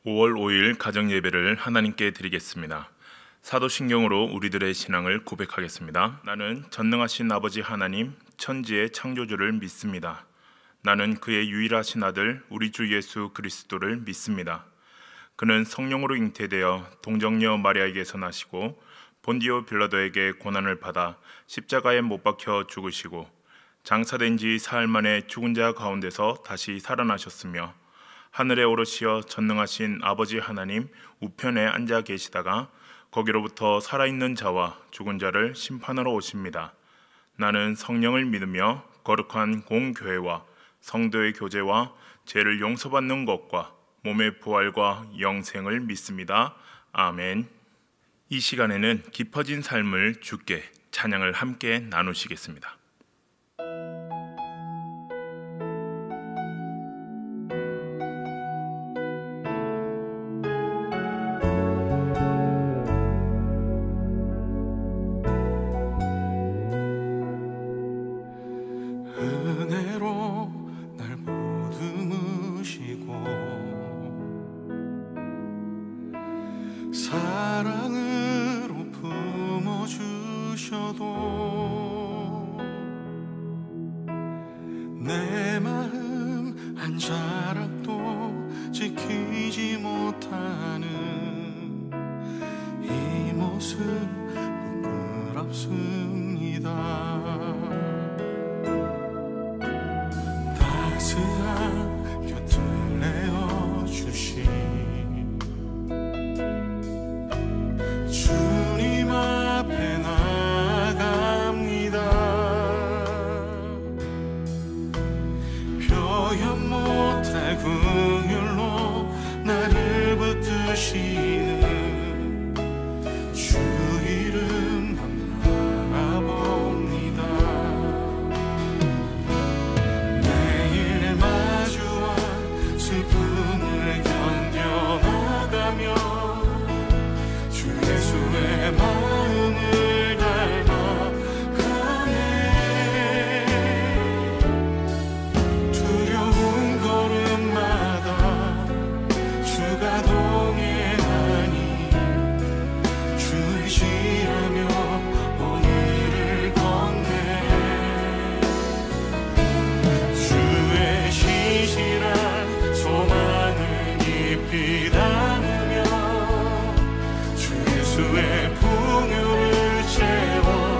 5월 5일 가정예배를 하나님께 드리겠습니다. 사도신경으로 우리들의 신앙을 고백하겠습니다. 나는 전능하신 아버지 하나님, 천지의 창조주를 믿습니다. 나는 그의 유일하신 아들 우리 주 예수 그리스도를 믿습니다. 그는 성령으로 잉태되어 동정녀 마리아에게서 나시고 본디오 빌라도에게 고난을 받아 십자가에 못 박혀 죽으시고 장사된 지 사흘 만에 죽은 자 가운데서 다시 살아나셨으며 하늘에 오르시어 전능하신 아버지 하나님 우편에 앉아 계시다가 거기로부터 살아있는 자와 죽은 자를 심판하러 오십니다. 나는 성령을 믿으며 거룩한 공교회와 성도의 교제와 죄를 용서받는 것과 몸의 부활과 영생을 믿습니다. 아멘. 이 시간에는 깊어진 삶을 주께 찬양을 함께 나누시겠습니다. 사랑으로 품어주셔도 내 마음 한 자락도 지키지 못하는 이 모습 부끄럽습니다. 따스한 곁을 내어주신 주님 앞에 나갑니다. 표현 못할 긍휼로 나를 붙드시는 주 이름만 바라봅니다. 매일 마주한 슬픔을 견뎌나가며 예수의 마음을 닮아가네. 두려운 걸음마다 주가 동행하니 주 의지하며 오늘을 걷네. 주의 신실한 소망을 깊이 담으며 예수의 풍요를 채워가네.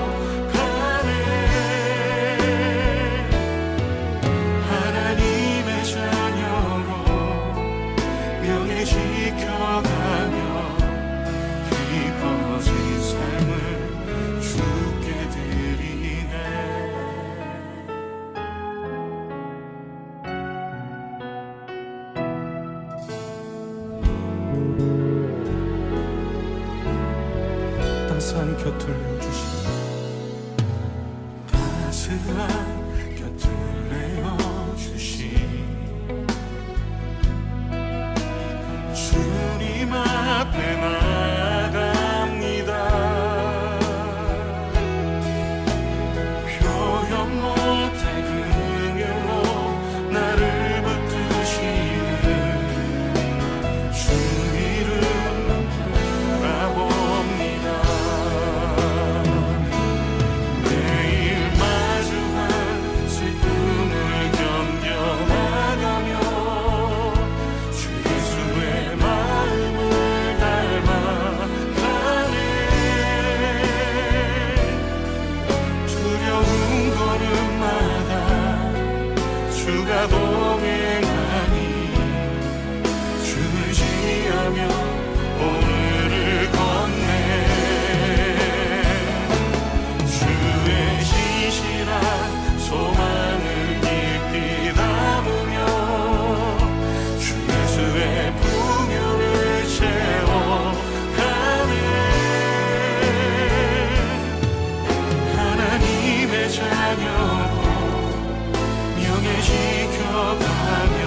하나님의 자녀로 명예 지켜가며 깊어진 삶을 주께 드리네. 따스한 곁을 내어주시니 따스한 곁을 내어주신 주님 앞에 나갑니다. 표현 못할 긍휼로 나를 붙드시는 주 이름만 바라봅니다. 주가 동행하니 주 의지하며 오늘을 걷네. 주의 신실한 소망을 깊이 담으며 주 예수의 풍요를 채워가네. 하나님의 자녀 명예 지켜가며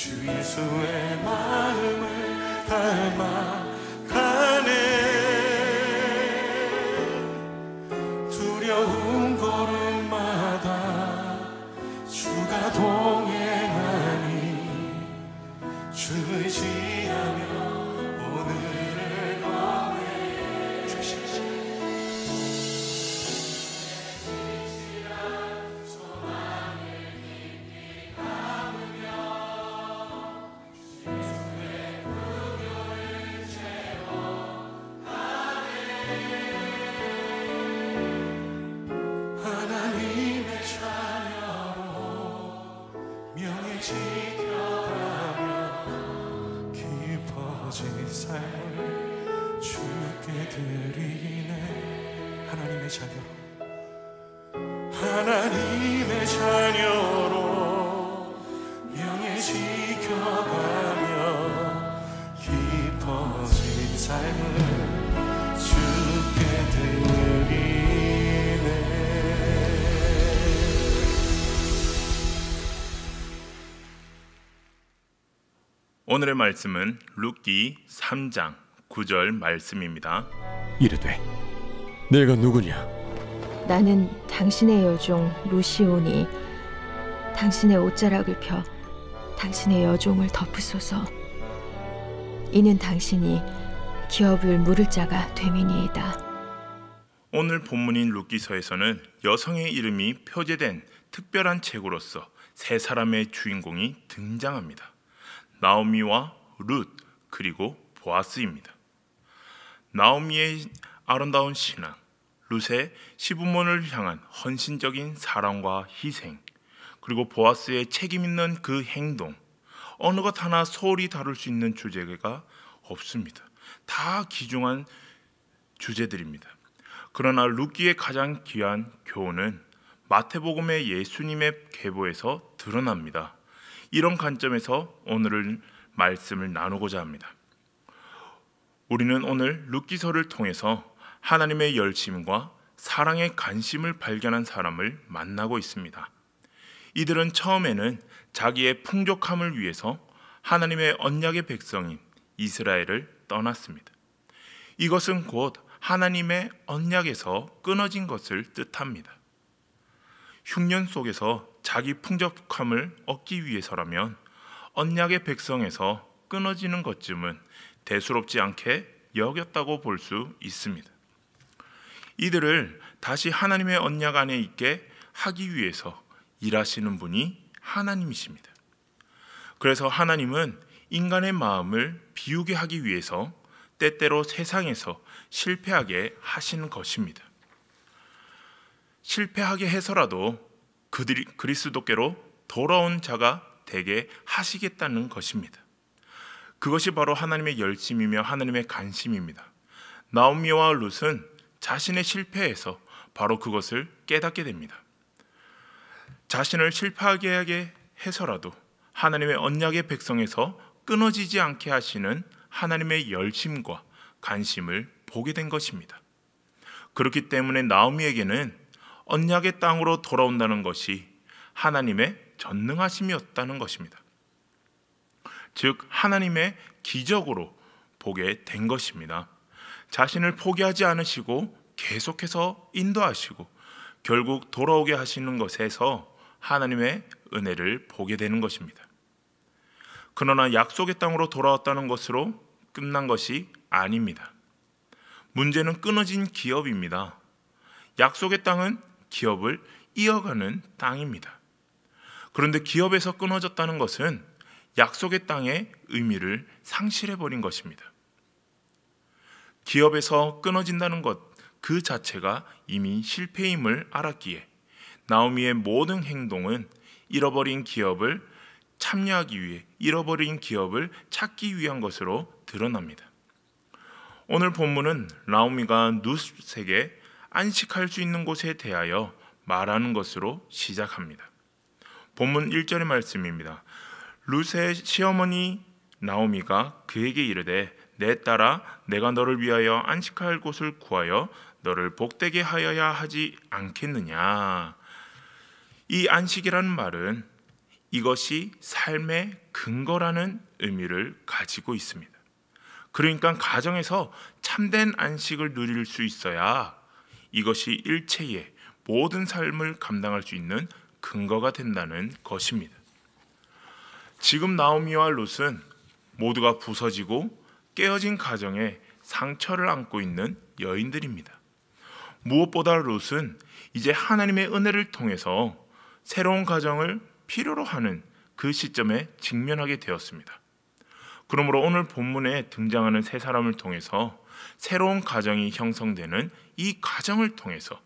주 예수의 마음을 닮아가네. 두려운 걸음마다 주가 동행하니 주 의지하며 오늘을 건네. 하나님의 자녀로 명예 지켜가며 깊어진 삶을 주께 드리네. 하나님의 자녀로, 하나님의 자녀로 명예 지켜가며 깊어진 삶을 주께 드리네. 오늘의 말씀은 룻기 3장 9절 말씀입니다. 이르되 내가 누구냐? 나는 당신의 여종 루시오니 당신의 옷자락을 펴 당신의 여종을 덮으소서. 이는 당신이 기업을 물을 자가 됨이니이다. 오늘 본문인 룻기서에서는 여성의 이름이 표제된 특별한 책으로서 세 사람의 주인공이 등장합니다. 나오미와 룻 그리고 보아스입니다. 나오미의 아름다운 신앙, 룻의 시부모를 향한 헌신적인 사랑과 희생, 그리고 보아스의 책임 있는 그 행동, 어느 것 하나 소홀히 다룰 수 있는 주제가 없습니다. 다 귀중한 주제들입니다. 그러나 룻기의 가장 귀한 교훈은 마태복음의 예수님의 계보에서 드러납니다. 이런 관점에서 오늘 말씀을 나누고자 합니다. 우리는 오늘 룻기서를 통해서 하나님의 열심과 사랑의 관심을 발견한 사람을 만나고 있습니다. 이들은 처음에는 자기의 풍족함을 위해서 하나님의 언약의 백성인 이스라엘을 떠났습니다. 이것은 곧 하나님의 언약에서 끊어진 것을 뜻합니다. 흉년 속에서 자기 풍족함을 얻기 위해서라면 언약의 백성에서 끊어지는 것쯤은 대수롭지 않게 여겼다고 볼 수 있습니다. 이들을 다시 하나님의 언약 안에 있게 하기 위해서 일하시는 분이 하나님이십니다. 그래서 하나님은 인간의 마음을 비우게 하기 위해서 때때로 세상에서 실패하게 하시는 것입니다. 실패하게 해서라도 그들이 그리스도께로 돌아온 자가 되게 하시겠다는 것입니다. 그것이 바로 하나님의 열심이며 하나님의 관심입니다. 나오미와 룻은 자신의 실패에서 바로 그것을 깨닫게 됩니다. 자신을 실패하게 하게 해서라도 하나님의 언약의 백성에서 끊어지지 않게 하시는 하나님의 열심과 관심을 보게 된 것입니다. 그렇기 때문에 나오미에게는 언약의 땅으로 돌아온다는 것이 하나님의 전능하심이었다는 것입니다. 즉 하나님의 기적으로 보게 된 것입니다. 자신을 포기하지 않으시고 계속해서 인도하시고 결국 돌아오게 하시는 것에서 하나님의 은혜를 보게 되는 것입니다. 그러나 약속의 땅으로 돌아왔다는 것으로 끝난 것이 아닙니다. 문제는 끊어진 기업입니다. 약속의 땅은 기업을 이어가는 땅입니다. 그런데 기업에서 끊어졌다는 것은 약속의 땅의 의미를 상실해버린 것입니다. 기업에서 끊어진다는 것 그 자체가 이미 실패임을 알았기에 나오미의 모든 행동은 잃어버린 기업을 참여하기 위해 잃어버린 기업을 찾기 위한 것으로 드러납니다. 오늘 본문은 나오미가 룻에게 안식할 수 있는 곳에 대하여 말하는 것으로 시작합니다. 본문 1절의 말씀입니다. 룻의 시어머니 나오미가 그에게 이르되 내 딸아 내가 너를 위하여 안식할 곳을 구하여 너를 복되게 하여야 하지 않겠느냐. 이 안식이라는 말은 이것이 삶의 근거라는 의미를 가지고 있습니다. 그러니까 가정에서 참된 안식을 누릴 수 있어야 이것이 일체의 모든 삶을 감당할 수 있는 근거가 된다는 것입니다. 지금 나오미와 롯은 모두가 부서지고 깨어진 가정에 상처를 안고 있는 여인들입니다. 무엇보다 롯은 이제 하나님의 은혜를 통해서 새로운 가정을 필요로 하는 그 시점에 직면하게 되었습니다. 그러므로 오늘 본문에 등장하는 세 사람을 통해서 새로운 가정이 형성되는 이 가정을 통해서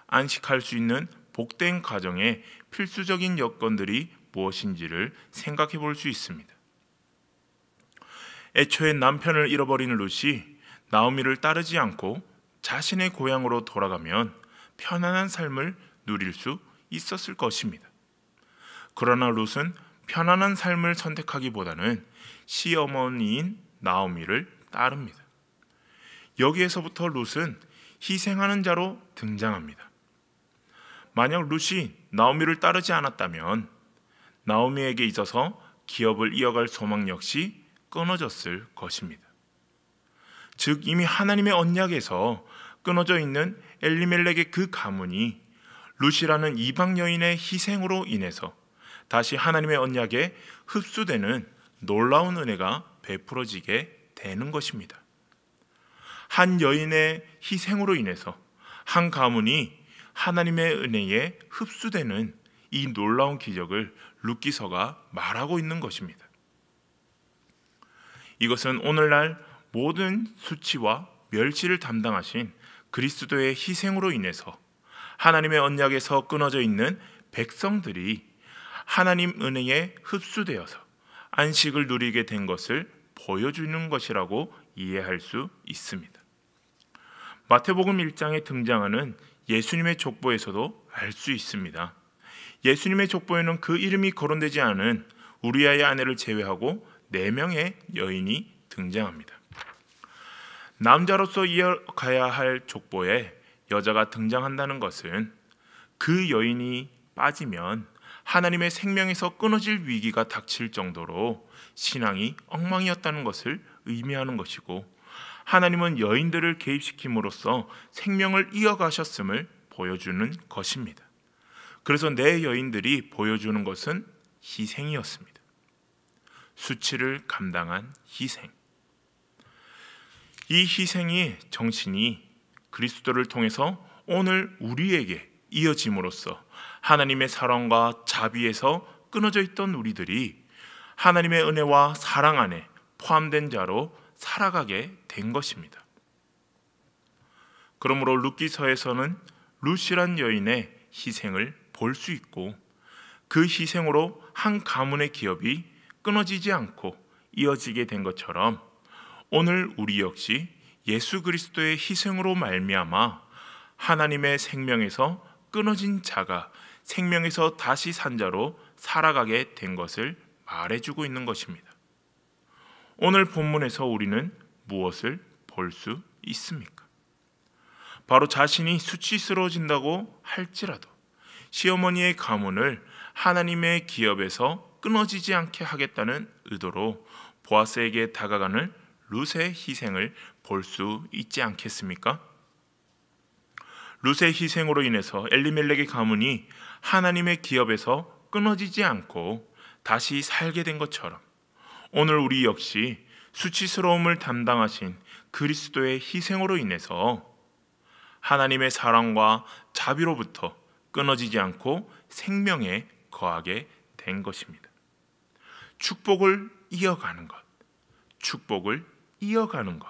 안식할 수 있는 복된 가정의 필수적인 여건들이 무엇인지를 생각해 볼 수 있습니다. 애초에 남편을 잃어버린 롯이 나오미를 따르지 않고 자신의 고향으로 돌아가면 편안한 삶을 누릴 수 있었을 것입니다. 그러나 롯은 편안한 삶을 선택하기보다는 시어머니인 나오미를 따릅니다. 여기에서부터 롯은 희생하는 자로 등장합니다. 만약 롯이 나오미를 따르지 않았다면 나오미에게 있어서 기업을 이어갈 소망 역시 끊어졌을 것입니다. 즉 이미 하나님의 언약에서 끊어져 있는 엘리멜렉의 그 가문이 룻이라는 이방 여인의 희생으로 인해서 다시 하나님의 언약에 흡수되는 놀라운 은혜가 베풀어지게 되는 것입니다. 한 여인의 희생으로 인해서 한 가문이 하나님의 은혜에 흡수되는 이 놀라운 기적을 룻기서가 말하고 있는 것입니다. 이것은 오늘날 모든 수치와 멸시를 담당하신 그리스도의 희생으로 인해서 하나님의 언약에서 끊어져 있는 백성들이 하나님 은혜에 흡수되어서 안식을 누리게 된 것을 보여주는 것이라고 이해할 수 있습니다. 마태복음 1장에 등장하는 예수님의 족보에서도 알 수 있습니다. 예수님의 족보에는 그 이름이 거론되지 않은 우리아의 아내를 제외하고 4명의 여인이 등장합니다. 남자로서 이어가야 할 족보에 여자가 등장한다는 것은 그 여인이 빠지면 하나님의 생명에서 끊어질 위기가 닥칠 정도로 신앙이 엉망이었다는 것을 의미하는 것이고, 하나님은 여인들을 개입시킴으로써 생명을 이어가셨음을 보여주는 것입니다. 그래서 내 여인들이 보여주는 것은 희생이었습니다. 수치를 감당한 희생. 이 희생의 정신이 그리스도를 통해서 오늘 우리에게 이어짐으로써 하나님의 사랑과 자비에서 끊어져 있던 우리들이 하나님의 은혜와 사랑 안에 포함된 자로 살아가게 된 것입니다. 그러므로 룻기서에서는 룻이란 여인의 희생을 볼 수 있고, 그 희생으로 한 가문의 기업이 끊어지지 않고 이어지게 된 것처럼 오늘 우리 역시 예수 그리스도의 희생으로 말미암아 하나님의 생명에서 끊어진 자가 생명에서 다시 산 자로 살아가게 된 것을 말해주고 있는 것입니다. 오늘 본문에서 우리는 무엇을 볼 수 있습니까? 바로 자신이 수치스러워진다고 할지라도 시어머니의 가문을 하나님의 기업에서 끊어지지 않게 하겠다는 의도로 보아스에게 다가가는 룻의 희생을 볼 수 있지 않겠습니까? 룻의 희생으로 인해서 엘리멜렉의 가문이 하나님의 기업에서 끊어지지 않고 다시 살게 된 것처럼 오늘 우리 역시 수치스러움을 담당하신 그리스도의 희생으로 인해서 하나님의 사랑과 자비로부터 끊어지지 않고 생명에 거하게 된 것입니다. 축복을 이어가는 것, 축복을 이어가는 것,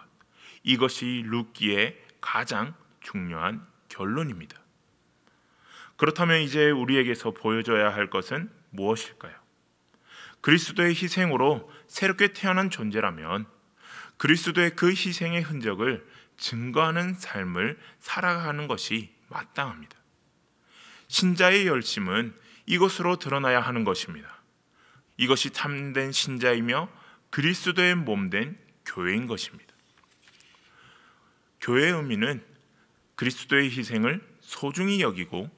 이것이 룻기의 가장 중요한 결론입니다. 그렇다면 이제 우리에게서 보여줘야 할 것은 무엇일까요? 그리스도의 희생으로 새롭게 태어난 존재라면 그리스도의 그 희생의 흔적을 증거하는 삶을 살아가는 것이 마땅합니다. 신자의 열심은 이것으로 드러나야 하는 것입니다. 이것이 참된 신자이며 그리스도의 몸된 교회인 것입니다. 교회의 의미는 그리스도의 희생을 소중히 여기고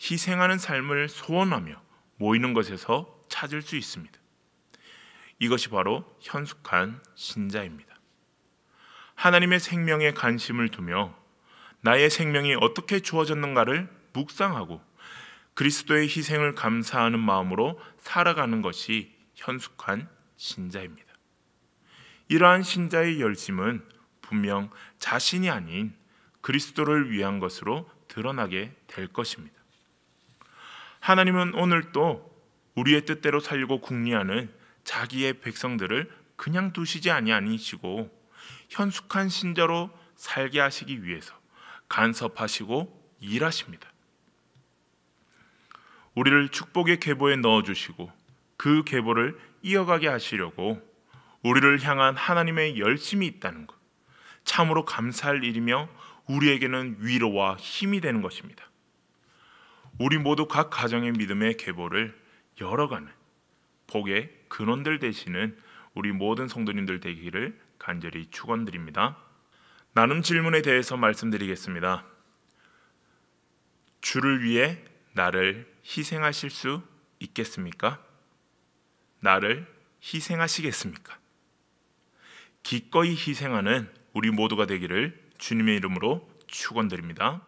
희생하는 삶을 소원하며 모이는 것에서 찾을 수 있습니다. 이것이 바로 현숙한 신자입니다. 하나님의 생명에 관심을 두며 나의 생명이 어떻게 주어졌는가를 묵상하고 그리스도의 희생을 감사하는 마음으로 살아가는 것이 현숙한 신자입니다. 이러한 신자의 열심은 분명 자신이 아닌 그리스도를 위한 것으로 드러나게 될 것입니다. 하나님은 오늘도 우리의 뜻대로 살고 궁리하는 자기의 백성들을 그냥 두시지 아니하시고 현숙한 신자로 살게 하시기 위해서 간섭하시고 일하십니다. 우리를 축복의 계보에 넣어주시고 그 계보를 이어가게 하시려고 우리를 향한 하나님의 열심이 있다는 것, 참으로 감사할 일이며 우리에게는 위로와 힘이 되는 것입니다. 우리 모두 각 가정의 믿음의 계보를 열어가는 복의 근원들 되시는 우리 모든 성도님들 되기를 간절히 축원드립니다. 나눔 질문에 대해서 말씀드리겠습니다. 주를 위해 나를 희생하실 수 있겠습니까? 나를 희생하시겠습니까? 기꺼이 희생하는 우리 모두가 되기를 주님의 이름으로 축원드립니다.